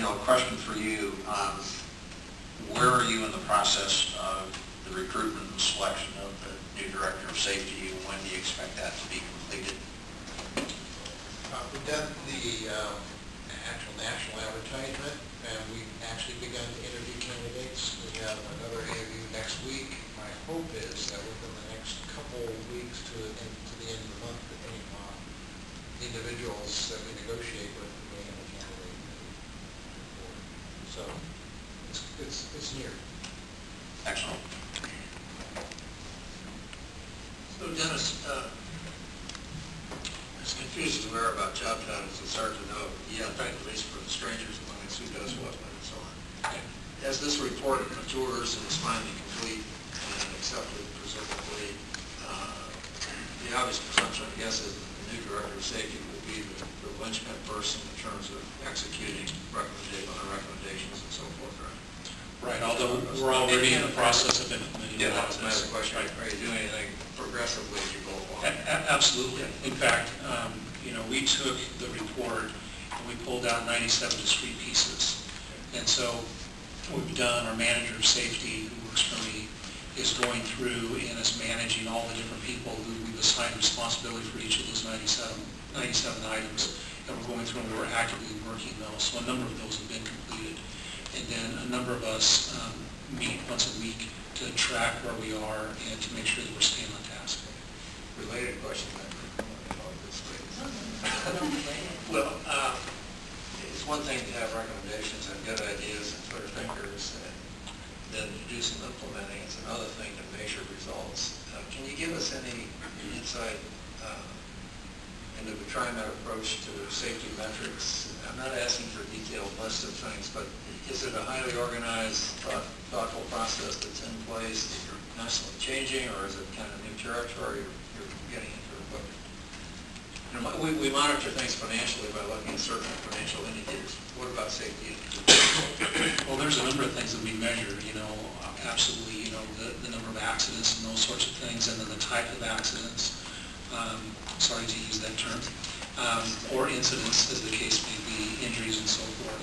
Neil, a question for you. Where are you in the process of the recruitment and selection of the new director of safety? When do you expect that to be completed? We've done the actual national advertisement, and we've actually begun to interview candidates. We have another interview next week. My hope is that within the next couple of weeks to the end of the month, depending on the individuals that we negotiate with, we have a candidate for. So it's near. Excellent. So Dennis, as confused as we are about job titles, it's hard to know. Yeah, at least for the strangers among us who does what and so on. As this report matures and is finally complete and accepted, presumably, the obvious presumption, I guess, is that the new director of safety will be the linchpin person in terms of executing recommendations and so forth, right? Right, although we're already in the process of implementing. Yeah, that was my other question. Are you doing anything progressively as you go along? Absolutely. In fact, we took the report and we pulled out 97 discrete pieces. And so what we've done, our manager of safety, who works for me, is going through and is managing all the different people who we've assigned responsibility for each of those 97 items. And we're going through and we're actively working those. So a number of those have been completed. And then a number of us meet once a week to track where we are and to make sure that we're staying on task. Related question. Well, it's one thing to have recommendations and good ideas and clear thinkers, and then to do some implementing. It's another thing to measure results. Can you give us any insight into the TriMet approach to safety metrics? I'm not asking for a detailed list of things, but is it a highly organized, thoughtful process that's in place that you're constantly changing, or is it kind of new territory you're getting into? We monitor things financially by looking at certain financial indicators. What about safety indicators? Well, there's a number of things that we measure, absolutely, the number of accidents and those sorts of things, and then the type of accidents, sorry to use that term, or incidents, as the case may be, injuries and so forth.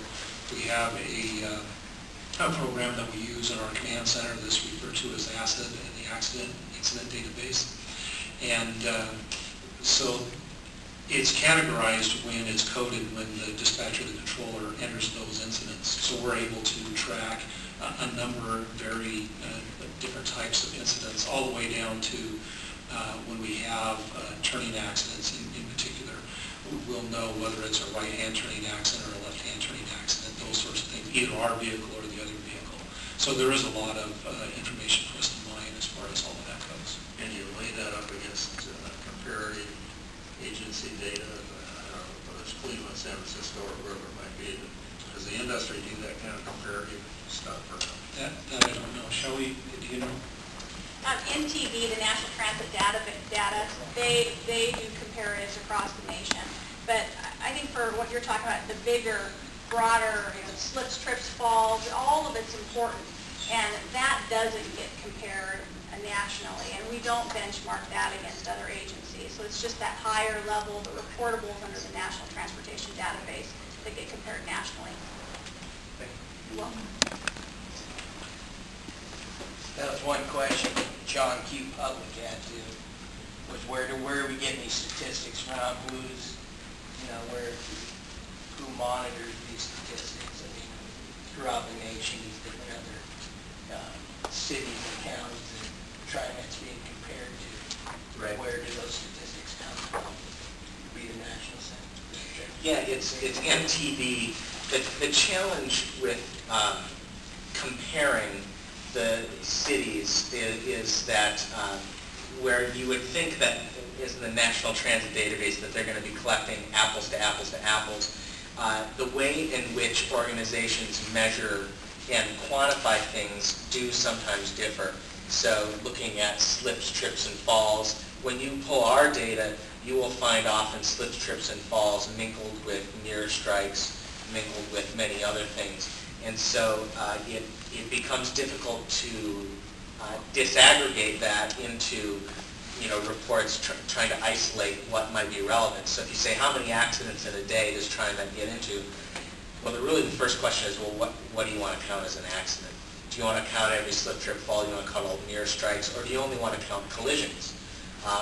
We have a program that we use in our command center that's referred to as ACID, the Accident Incident Database. And so it's categorized when it's coded when the dispatcher or the controller enters those incidents. So we're able to track a number of very different types of incidents, all the way down to when we have turning accidents in particular. We'll know whether it's a right-hand turning accident or a left-hand turning accident, those sorts of things, either our vehicle or the other vehicle. So there is a lot of information for us to mine as far as all of that goes. And you lay that up against comparative agency data, I don't know, whether it's Cleveland, San Francisco, or wherever it might be. Does the industry do that kind of comparative stuff or not? That I don't know. Shall we, do you know? NTV, the National Transit Data, they do comparatives across the nation. But I think for what you're talking about, the bigger, broader, slips, trips, falls, all of it's important. And that doesn't get compared nationally, and we don't benchmark that against other agencies. So it's just that higher level, the reportables under the National Transportation Database that get compared nationally. You're welcome. That was one question John Q. Public had to, was where are we getting these statistics from? Who's, who monitors these statistics? I mean, throughout the nation, these different other cities and counties that TriMet's being compared to. Right. Where do those statistics come from? Be the national center. Yeah, it's MTV. The challenge with comparing the cities is that where you would think that is in the National Transit Database that they're going to be collecting apples to apples to apples, the way in which organizations measure and quantify things do sometimes differ. So looking at slips, trips, and falls, when you pull our data, you will find often slips, trips, and falls mingled with mirror strikes, mingled with many other things. And so it becomes difficult to disaggregate that into reports trying to isolate what might be relevant. So if you say, how many accidents in a day does TriMet get into? Well, the first question is, well, what do you want to count as an accident? Do you want to count every slip, trip, fall? Do you want to count all mirror strikes? Or do you only want to count collisions?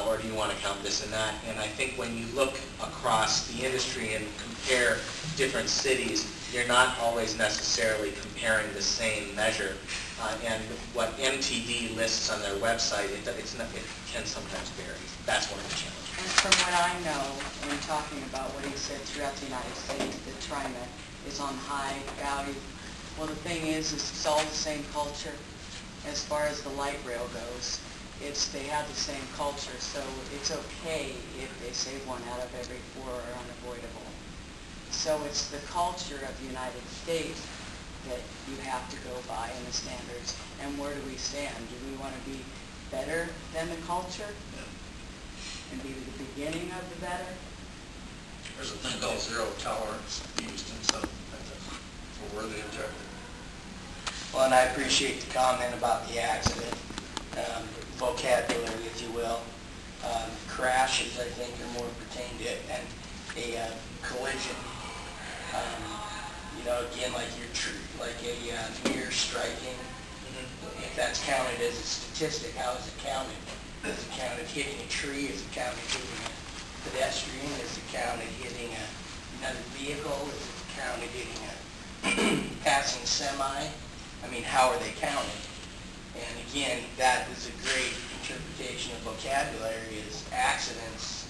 Or do you want to count this and that? And I think when you look across the industry and compare different cities, you're not always necessarily comparing the same measure. And what MTD lists on their website, it can sometimes vary. That's one of the challenges. And from what I know, in talking about what he said throughout the United States, that TriMet is on high value. Well, the thing is it's all the same culture as far as the light rail goes. They have the same culture, so it's okay if they say 1 out of every 4 are unavoidable. So it's the culture of the United States that you have to go by in the standards. And where do we stand? Do we want to be better than the culture? And be the beginning of the better? There's a thing called zero tolerance used in some, that's a worthy objective. Well, and I appreciate the comment about the accident, vocabulary, if you will. Crashes, I think, are more pertained to a collision. You know, again, like a mirror striking. If that's counted as a statistic, how is it counted? Is it counted hitting a tree? Is it counted hitting a pedestrian? Is it counted hitting another vehicle? Is it counted hitting a passing semi? I mean, how are they counted? And again, that is a great interpretation of vocabulary is accidents.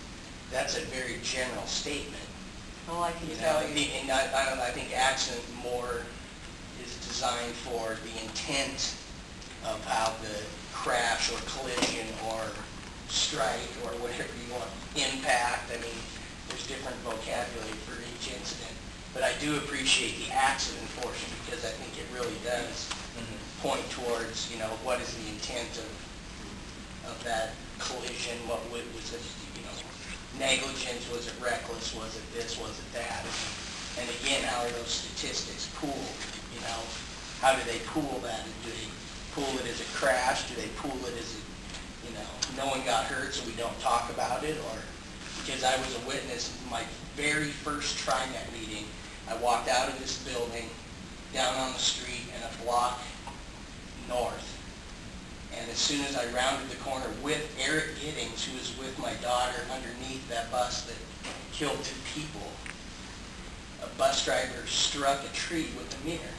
That's a very general statement. Well, I can tell you. And I think accident more is designed for the intent of how the crash or collision or strike or whatever you want, impact. I mean, there's different vocabulary for each incident. But I do appreciate the accident portion because I think it really does point towards, you know, what is the intent of that collision, what was it, you know, negligence, was it reckless, was it this, was it that? And again, how are those statistics pooled, you know? How do they pool that? Do they pool it as a crash? Do they pool it as, you know, no one got hurt so we don't talk about it? Or because I was a witness in my very first TriMet meeting, I walked out of this building, down on the street and a block north. And as soon as I rounded the corner with Eric Giddings, who was with my daughter underneath that bus that killed 2 people, a bus driver struck a tree with a mirror.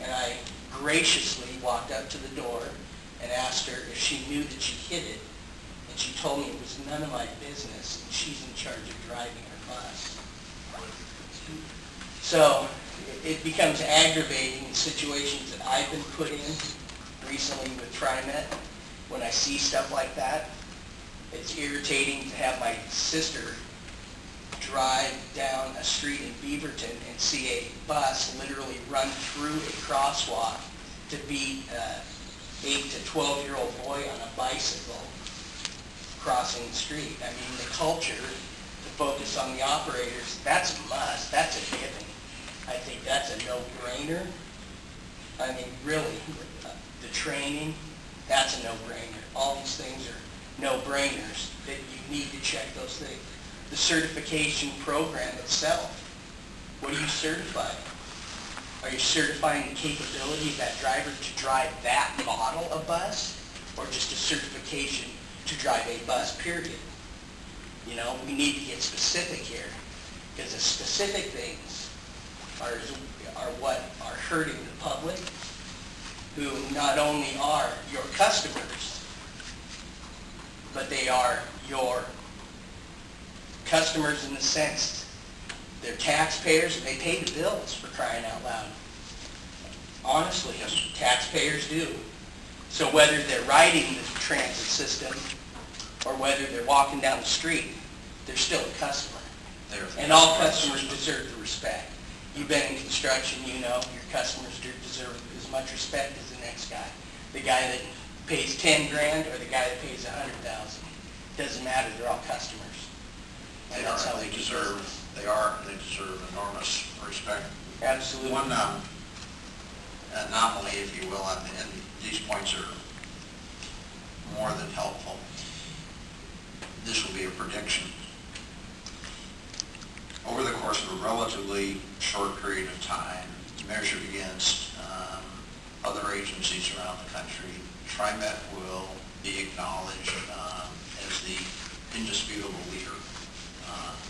And I graciously walked up to the door and asked her if she knew that she hit it. And she told me it was none of my business, and she's in charge of driving her bus. So it becomes aggravating in situations that I've been put in recently with TriMet. When I see stuff like that, it's irritating to have my sister drive down a street in Beaverton and see a bus literally run through a crosswalk to beat an 8 to 12-year-old boy on a bicycle crossing the street. I mean, the culture, the focus on the operators, that's a must, that's a given. I think that's a no-brainer. I mean, really, the training, that's a no-brainer. All these things are no-brainers that you need to check those things. The certification program itself, what are you certifying? Are you certifying the capability of that driver to drive that model of bus, or just a certification to drive a bus, period? You know, we need to get specific here, because the specific things are what are hurting the public, who not only are your customers, but they are your customers in the sense they're taxpayers, and they pay the bills, for crying out loud. Honestly, taxpayers do. So whether they're riding the transit system or whether they're walking down the street, they're still a customer. And all customers deserve the respect. You've been in construction, you know, your customers deserve as much respect as the next guy. The guy that pays 10 grand or the guy that pays 100,000. Doesn't matter, they're all customers. And that's how they deserve enormous respect. Absolutely. One anomaly, if you will, and these points are more than helpful. This will be a prediction. over the course of a relatively short period of time, measured against other agencies around the country, TriMet will be acknowledged as the indisputable leader.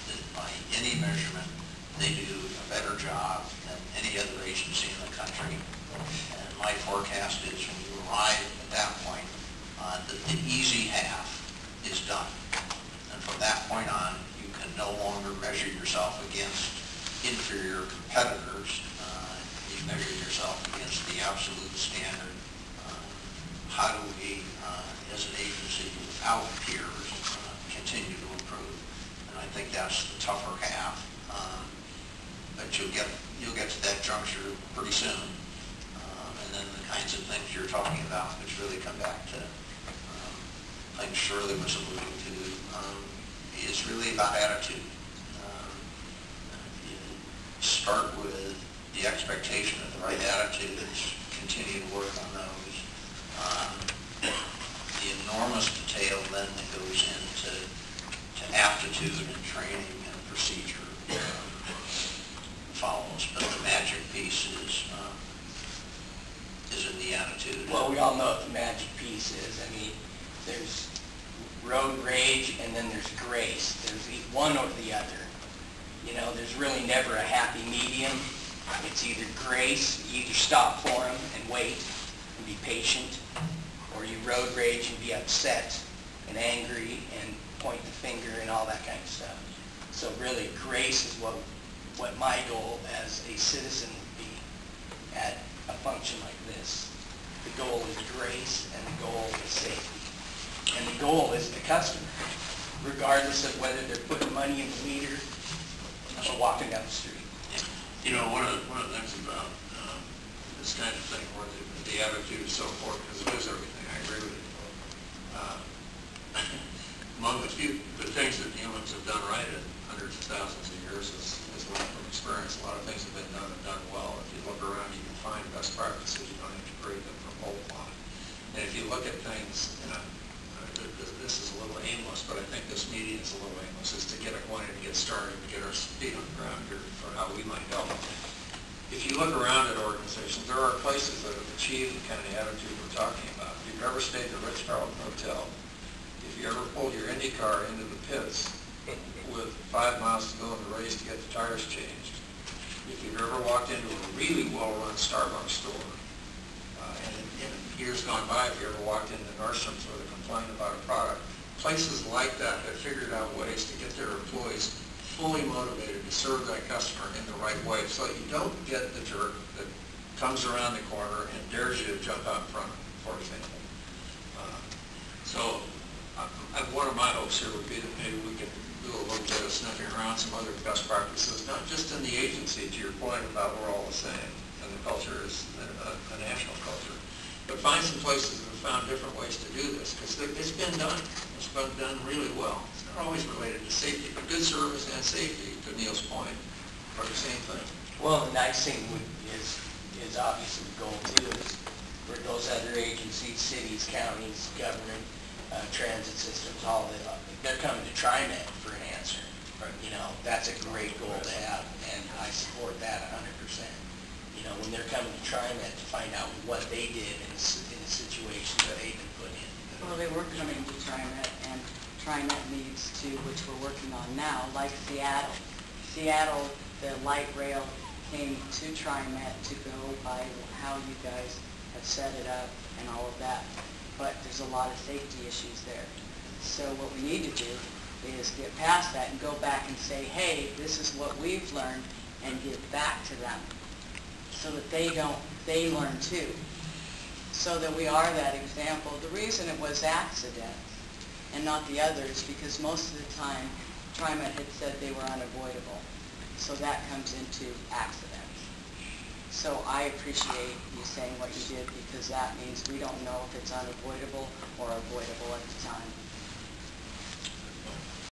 That by any measurement, they do a better job than any other agency in the country. And my forecast is when you arrive at that point, that the easy half is done. And from that point on, you can no longer measure yourself against inferior competitors. You measure yourself against the absolute standard. How do we, as an agency without peers, continue to improve? And I think that's the tougher half. But you'll get to that juncture pretty soon. And then the kinds of things you're talking about, which really come back to things Shirley was alluding to, is really about attitude. You start with the expectation of the right attitudes, continue to work on those. The enormous detail then that goes into aptitude and training and procedure follows, but the magic piece is in the attitude. Well, we all know what the magic piece is. I mean, there's road rage and then there's grace. There's one or the other. You know, there's really never a happy medium. It's either grace, you either stop for them and wait and be patient, or you road rage and be upset and angry and point the finger and all that kind of stuff. So really, grace is what my goal as a citizen would be at a function like this. The goal is grace and the goal is safety. And the goal is the customer, regardless of whether they're putting money in the meter or walking down the street. You know, one of the things about this kind of thing, where the attitude is so important, because it is everything. I agree with you. Among the things that humans have done right in hundreds of thousands of years is learned from experience. A lot of things have been done and done well. If you look around, you can find best practices. You don't have to create them from whole cloth. And if you look at things, you know, this is a little aimless, but I think this meeting is a little aimless, is to get acquainted, to get started, to get our feet on the ground here for how we might help. If you look around at organizations, there are places that have achieved the kind of attitude we're talking about. If you've ever stayed at the Ritz-Carlton Hotel, if you ever pulled your Indy car into the pits with 5 miles to go in the race to get the tires changed, if you've ever walked into a really well-run Starbucks store, and in years gone by, if you ever walked into Nordstrom's with a complaint about a product, places like that have figured out ways to get their employees fully motivated to serve that customer in the right way, so that you don't get the jerk that comes around the corner and dares you to jump out in front of them, for example. One of my hopes here would be that maybe we could do a little bit of sniffing around some other best practices, not just in the agency, to your point about we're all the same, and the culture is a national culture, but find some places that have found different ways to do this, because it's been done. It's been done really well. It's not always related to safety, but good service and safety, to Neil's point, are the same thing. Well, the nice thing is obviously the goal too, is for those other agencies, cities, counties, government, transit systems, all that, they're coming to TriMet for an answer. You know, that's a great goal to have, and I support that 100%. You know, when they're coming to TriMet to find out what they did in a situation that they've been put in. Well, they were coming to TriMet, and TriMet needs to, which we're working on now, like Seattle. Seattle, the light rail came to TriMet to go by how you guys have set it up and all of that. But there's a lot of safety issues there. So what we need to do is get past that and go back and say, hey, this is what we've learned, and give back to them so that they learn too. So that we are that example. The reason it was accidents and not the others, because most of the time TriMet had said they were unavoidable. So that comes into accidents. So I appreciate you saying what you did, because that means we don't know if it's unavoidable or avoidable at the time.